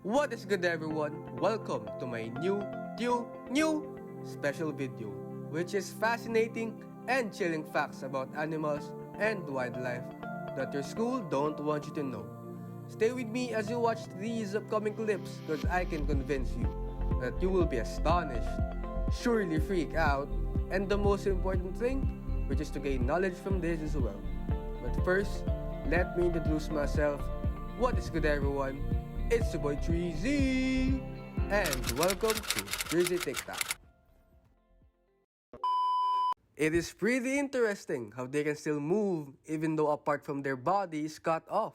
What is good everyone? Welcome to my new special video, which is fascinating and chilling facts about animals and wildlife that your school don't want you to know. Stay with me as you watch these upcoming clips because I can convince you that you will be astonished, surely freak out, and the most important thing, which is to gain knowledge from this as well. But first, let me introduce myself. What is good everyone? It's your boy Treezy, and welcome to Treezy TikTok. It is pretty interesting how they can still move even though a part from their body is cut off.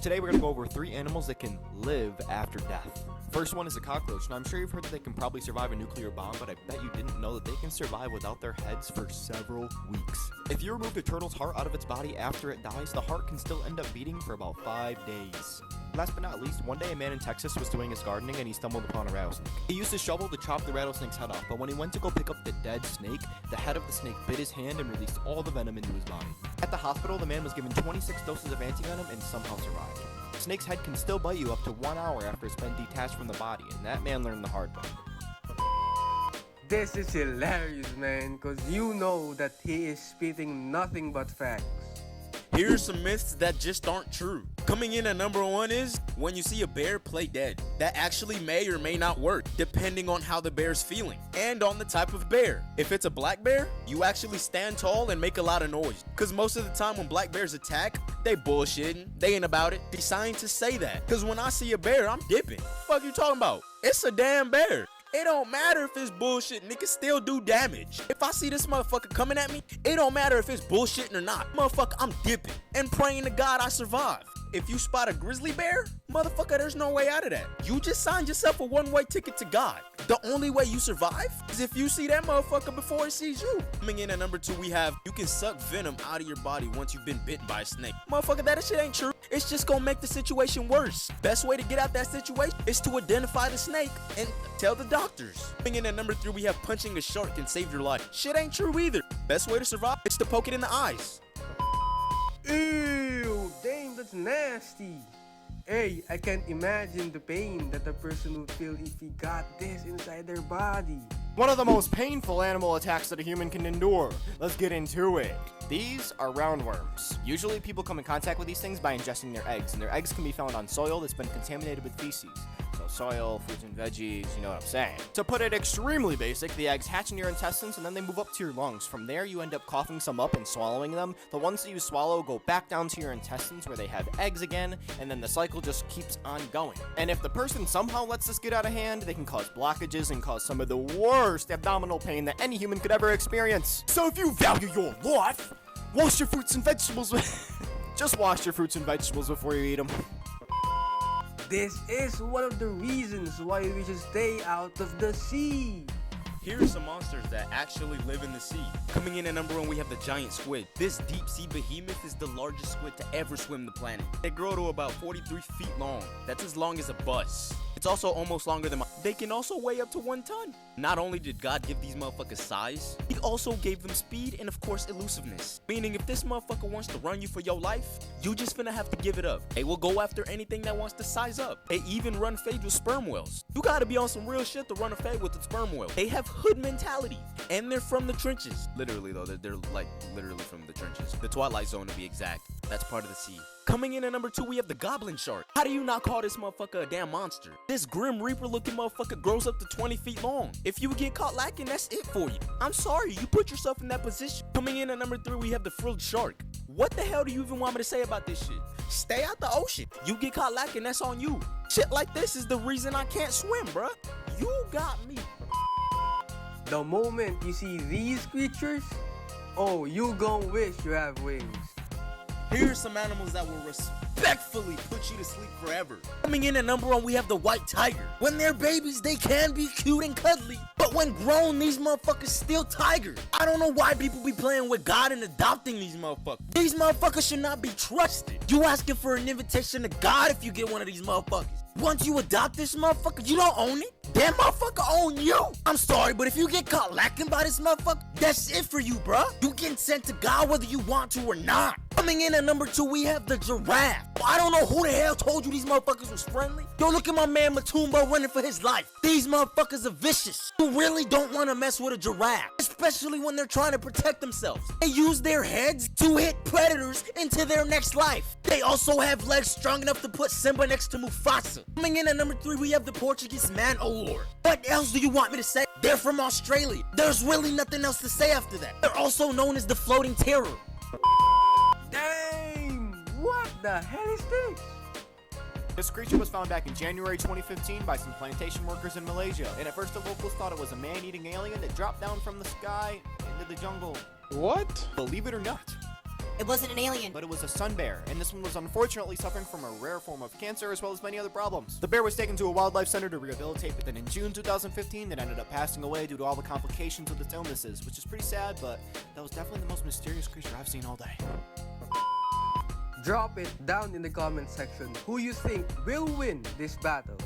Today we're going to go over 3 animals that can live after death. First one is a cockroach. Now I'm sure you've heard that they can probably survive a nuclear bomb, but I bet you didn't know that they can survive without their heads for several weeks. If you remove a turtle's heart out of its body after it dies, the heart can still end up beating for about 5 days. Last but not least, one day a man in Texas was doing his gardening and he stumbled upon a rattlesnake. He used a shovel to chop the rattlesnake's head off, but when he went to go pick up the dead snake, the head of the snake bit his hand and released all the venom into his body. At the hospital, the man was given 26 doses of antivenom and somehow survived. A snake's head can still bite you up to 1 hour after it's been detached from the body, and that man learned the hard way. This is hilarious, man, cause you know that he is spitting nothing but facts. Here's some myths that just aren't true. Coming in at number 1 is when you see a bear play dead. That actually may or may not work, depending on how the bear's feeling and on the type of bear. If it's a black bear, you actually stand tall and make a lot of noise. Cause most of the time when black bears attack, they bullshitting, they ain't about it. The scientists say that. Cause when I see a bear, I'm dipping. Fuck you talking about? It's a damn bear. It don't matter if it's bullshit, and it can still do damage. If I see this motherfucker coming at me, it don't matter if it's bullshitting or not. Motherfucker, I'm dipping and praying to God I survive. If you spot a grizzly bear, motherfucker, there's no way out of that. You just signed yourself a one-way ticket to God. The only way you survive is if you see that motherfucker before he sees you. Coming in at number 2, we have you can suck venom out of your body once you've been bitten by a snake. Motherfucker, that shit ain't true. It's just gonna make the situation worse. Best way to get out that situation is to identify the snake and tell the doctors. Coming in at number 3, we have punching a shark can save your life. Shit ain't true either. Best way to survive is to poke it in the eyes. Ew, damn, that's nasty. Hey, I can't imagine the pain that a person would feel if he got this inside their body. One of the most painful animal attacks that a human can endure. Let's get into it. These are roundworms. Usually people come in contact with these things by ingesting their eggs, and their eggs can be found on soil that's been contaminated with feces. So soil, fruits and veggies, you know what I'm saying. To put it extremely basic, the eggs hatch in your intestines and then they move up to your lungs. From there, you end up coughing some up and swallowing them. The ones that you swallow go back down to your intestines where they have eggs again, and then the cycle just keeps on going. And if the person somehow lets this get out of hand, they can cause blockages and cause some of the worst abdominal pain that any human could ever experience. So if you value your life, wash your fruits and vegetables just wash your fruits and vegetables before you eat them. This is one of the reasons why we should stay out of the sea. Here are some monsters that actually live in the sea. Coming in at number 1, we have the giant squid. This deep sea behemoth is the largest squid to ever swim the planet. They grow to about 43 feet long. That's as long as a bus. It's also almost longer than They can also weigh up to 1 ton. Not only did God give these motherfuckers size, he also gave them speed and of course elusiveness. Meaning if this motherfucker wants to run you for your life, you just finna have to give it up. They will go after anything that wants to size up. They even run fade with sperm whales. You gotta be on some real shit to run a fade with a sperm whale. They have hood mentality and they're from the trenches. Literally though, they're like literally from the trenches. The Twilight Zone to be exact. That's part of the sea. Coming in at number 2, we have the goblin shark. How do you not call this motherfucker a damn monster? This grim reaper looking motherfucker grows up to 20 feet long. If you get caught lacking, that's it for you. I'm sorry, you put yourself in that position. Coming in at number 3, we have the frilled shark. What the hell do you even want me to say about this shit? Stay out the ocean. You get caught lacking, that's on you. Shit like this is the reason I can't swim, bruh. You got me. The moment you see these creatures, oh, you gon' wish you have wings. Here's some animals that will respectfully put you to sleep forever. Coming in at number 1, we have the white tiger. When they're babies, they can be cute and cuddly. But when grown, these motherfuckers still tigers. I don't know why people be playing with God and adopting these motherfuckers. These motherfuckers should not be trusted. You asking for an invitation to God if you get one of these motherfuckers. Once you adopt this motherfucker, you don't own it. That motherfucker own you. I'm sorry, but if you get caught lacking by this motherfucker, that's it for you, bruh. You getting sent to God whether you want to or not. Coming in at number 2, we have the giraffe. I don't know who the hell told you these motherfuckers was friendly. Yo, look at my man Matumbo running for his life. These motherfuckers are vicious. You really don't want to mess with a giraffe, especially when they're trying to protect themselves. They use their heads to hit predators into their next life. They also have legs strong enough to put Simba next to Mufasa. Coming in at number 3, we have the Portuguese man Olor. What else do you want me to say? They're from Australia. There's really nothing else to say after that. They're also known as the floating terror. Dang! What the hell is this? This creature was found back in January 2015 by some plantation workers in Malaysia, and at first the locals thought it was a man-eating alien that dropped down from the sky into the jungle. What? Believe it or not. It wasn't an alien. But it was a sun bear, and this one was unfortunately suffering from a rare form of cancer as well as many other problems. The bear was taken to a wildlife center to rehabilitate, but then in June 2015 it ended up passing away due to all the complications with its illnesses, which is pretty sad, but that was definitely the most mysterious creature I've seen all day. Drop it down in the comment section who you think will win this battle.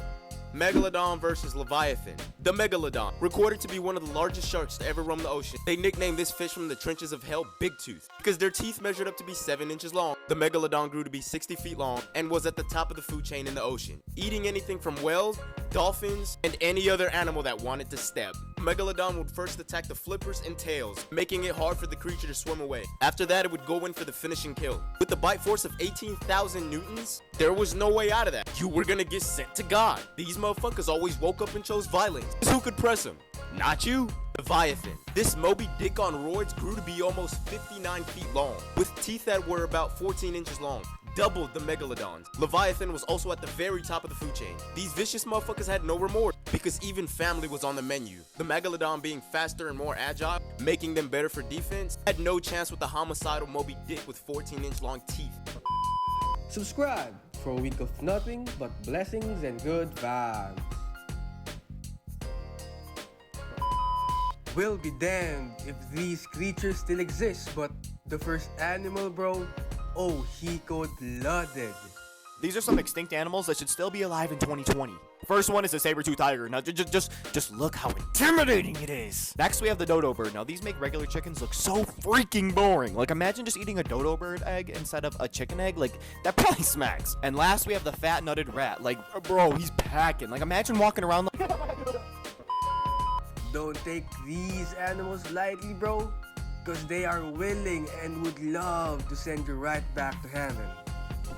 Megalodon versus Leviathan. The Megalodon, recorded to be one of the largest sharks to ever roam the ocean. They nicknamed this fish from the trenches of hell Big Tooth because their teeth measured up to be 7 inches long. The Megalodon grew to be 60 feet long and was at the top of the food chain in the ocean, eating anything from whales, dolphins, and any other animal that wanted to step. Megalodon would first attack the flippers and tails, making it hard for the creature to swim away. After that, it would go in for the finishing kill. With the bite force of 18,000 newtons, there was no way out of that. You were gonna get sent to God. These motherfuckers always woke up and chose violence. Who could press him? Not you. Leviathan. This Moby Dick on roids grew to be almost 59 feet long, with teeth that were about 14 inches long. Doubled the Megalodons. Leviathan was also at the very top of the food chain. These vicious motherfuckers had no remorse because even family was on the menu. The Megalodon, being faster and more agile, making them better for defense, had no chance with the homicidal Moby Dick with 14-inch long teeth. Subscribe for a week of nothing but blessings and good vibes. Will be damned if these creatures still exist, but the first animal, bro, oh, he cold-blooded. These are some extinct animals that should still be alive in 2020. First one is a saber-toothed tiger. Now, just look how intimidating it is. Next, we have the dodo bird. Now, these make regular chickens look so freaking boring. Like, imagine just eating a dodo bird egg instead of a chicken egg. Like, that probably smacks. And last, we have the fat-nutted rat. Like, bro, he's packing. Like, imagine walking around like... Don't take these animals lightly, bro, because they are willing and would love to send you right back to heaven.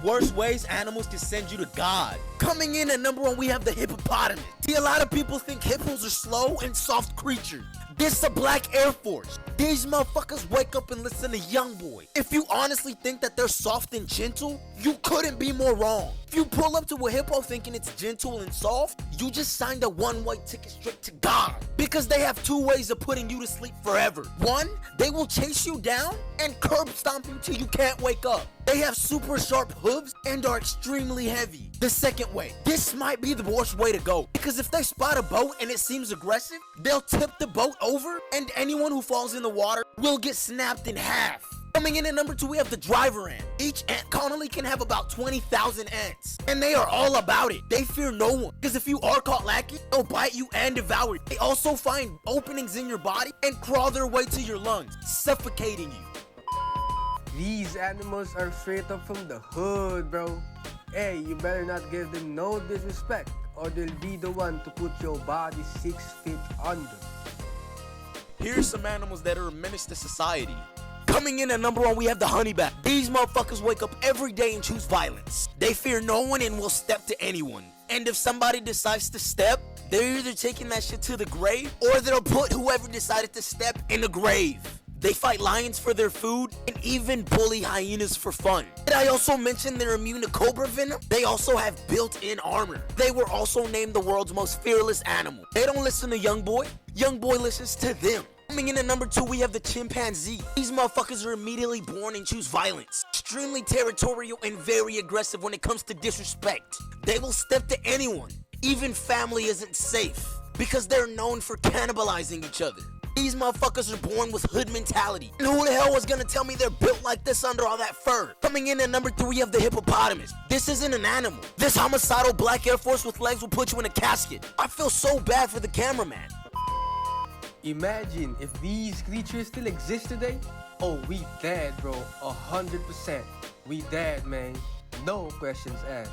Worst ways animals can send you to God. Coming in at number 1, we have the hippopotamus. See, a lot of people think hippos are slow and soft creatures. This is a black Air Force. These motherfuckers wake up and listen to Youngboy. If you honestly think that they're soft and gentle, you couldn't be more wrong. If you pull up to a hippo thinking it's gentle and soft, you just signed a one-way ticket straight to God. Because they have 2 ways of putting you to sleep forever. 1, they will chase you down and curb stomp you till you can't wake up. They have super sharp hooves and are extremely heavy. The second way, this might be the worst way to go, because if they spot a boat and it seems aggressive, they'll tip the boat over and anyone who falls in the water will get snapped in half. Coming in at number 2, we have the driver ant. Each ant colony can have about 20,000 ants, and they are all about it. They fear no one, because if you are caught lacking, they'll bite you and devour you. They also find openings in your body and crawl their way to your lungs, suffocating you. These animals are straight up from the hood, bro. Hey, you better not give them no disrespect, or they'll be the one to put your body 6 feet under. Here's some animals that are a menace to society. Coming in at number 1, we have the honeybat. These motherfuckers wake up every day and choose violence. They fear no one and will step to anyone. And if somebody decides to step, they're either taking that shit to the grave, or they'll put whoever decided to step in the grave. They fight lions for their food and even bully hyenas for fun. Did I also mention they're immune to cobra venom? They also have built-in armor. They were also named the world's most fearless animal. They don't listen to Youngboy. Youngboy listens to them. Coming in at number 2, we have the chimpanzee. These motherfuckers are immediately born and choose violence. Extremely territorial and very aggressive when it comes to disrespect. They will step to anyone. Even family isn't safe because they're known for cannibalizing each other. These motherfuckers are born with hood mentality. And who the hell was gonna tell me they're built like this under all that fur? Coming in at number 3, we have the hippopotamus. This isn't an animal. This homicidal black Air Force with legs will put you in a casket. I feel so bad for the cameraman. Imagine if these creatures still exist today. Oh, we dead, bro. 100%. We dead, man. No questions asked.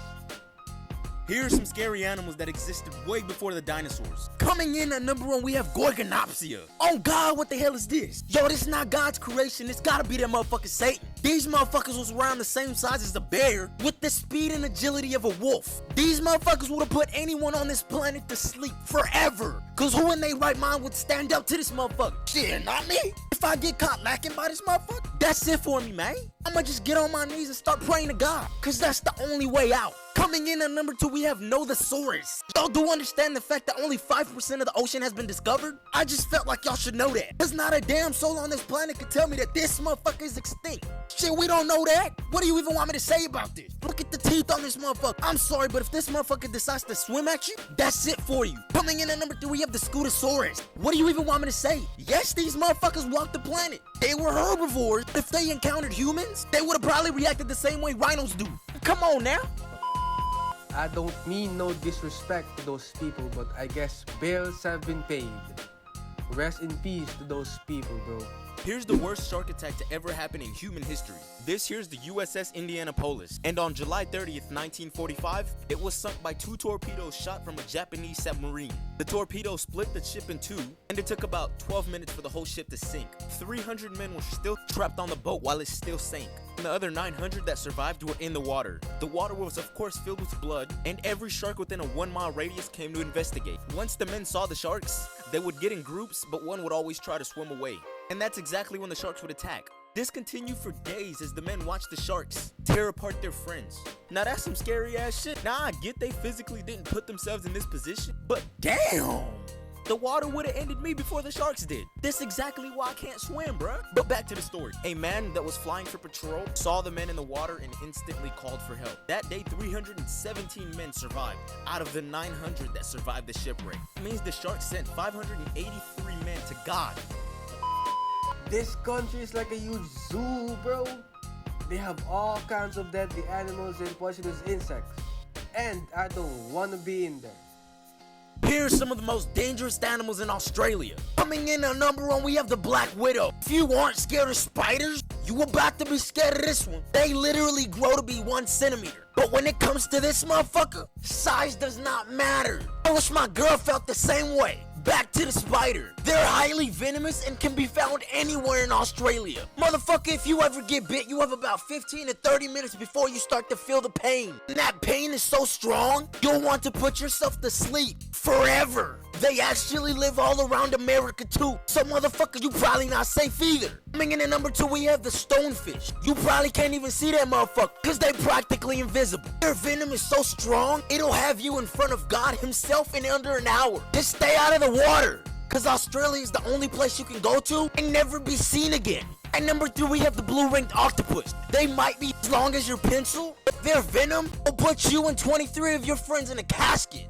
Here are some scary animals that existed way before the dinosaurs. Coming in at number 1, we have Gorgonopsia. Oh God, what the hell is this? Yo, this is not God's creation. It's gotta be that motherfucking Satan. These motherfuckers was around the same size as a bear with the speed and agility of a wolf. These motherfuckers would have put anyone on this planet to sleep forever. Cause who in their right mind would stand up to this motherfucker? Shit, not me. If I get caught lacking by this motherfucker, that's it for me, man. I'ma just get on my knees and start praying to God. Cause that's the only way out. Coming in at number 2, we have Nothosaurus. Y'all do understand the fact that only 5% of the ocean has been discovered? I just felt like y'all should know that. Cause not a damn soul on this planet could tell me that this motherfucker is extinct. Shit, we don't know that. What do you even want me to say about this? Look at the teeth on this motherfucker. I'm sorry, but if this motherfucker decides to swim at you, that's it for you. Coming in at number 3, we have the Scutosaurus. What do you even want me to say? Yes, these motherfuckers walked the planet. They were herbivores. If they encountered humans, they would have probably reacted the same way rhinos do. Come on now. I don't mean no disrespect to those people, but I guess bills have been paid. Rest in peace to those people, bro. Here's the worst shark attack to ever happen in human history. This here's the USS Indianapolis, and on July 30th, 1945, it was sunk by 2 torpedoes shot from a Japanese submarine. The torpedo split the ship in 2, and it took about 12 minutes for the whole ship to sink. 300 men were still trapped on the boat while it still sank. And the other 900 that survived were in the water. The water was of course filled with blood, and every shark within a 1-mile radius came to investigate. Once the men saw the sharks, they would get in groups, but one would always try to swim away. And that's exactly when the sharks would attack. This continued for days as the men watched the sharks tear apart their friends. Now that's some scary ass shit. Now I get they physically didn't put themselves in this position, but damn! The water would have ended me before the sharks did. That's exactly why I can't swim, bruh. But back to the story. A man that was flying for patrol saw the men in the water and instantly called for help. That day, 317 men survived out of the 900 that survived the shipwreck. It means the sharks sent 583 men to God. This country is like a huge zoo, bro. They have all kinds of deadly animals and poisonous insects. And I don't want to be in there. Here's some of the most dangerous animals in Australia. Coming in at number 1, we have the Black Widow. If you aren't scared of spiders, you about to be scared of this one. They literally grow to be 1 centimeter. But when it comes to this motherfucker, size does not matter. I wish my girl felt the same way. Back to the spider. They're highly venomous and can be found anywhere in Australia. Motherfucker, if you ever get bit, you have about 15 to 30 minutes before you start to feel the pain. And that pain is so strong, you'll want to put yourself to sleep forever. They actually live all around America too. So motherfucker, you probably not safe either. Coming in at number 2, we have the stonefish. You probably can't even see that motherfucker because they practically invisible. Their venom is so strong, it'll have you in front of God himself in under an hour. Just stay out of the water, because Australia is the only place you can go to and never be seen again. At number 3, we have the blue-ringed octopus. They might be as long as your pencil, but their venom will put you and 23 of your friends in a casket.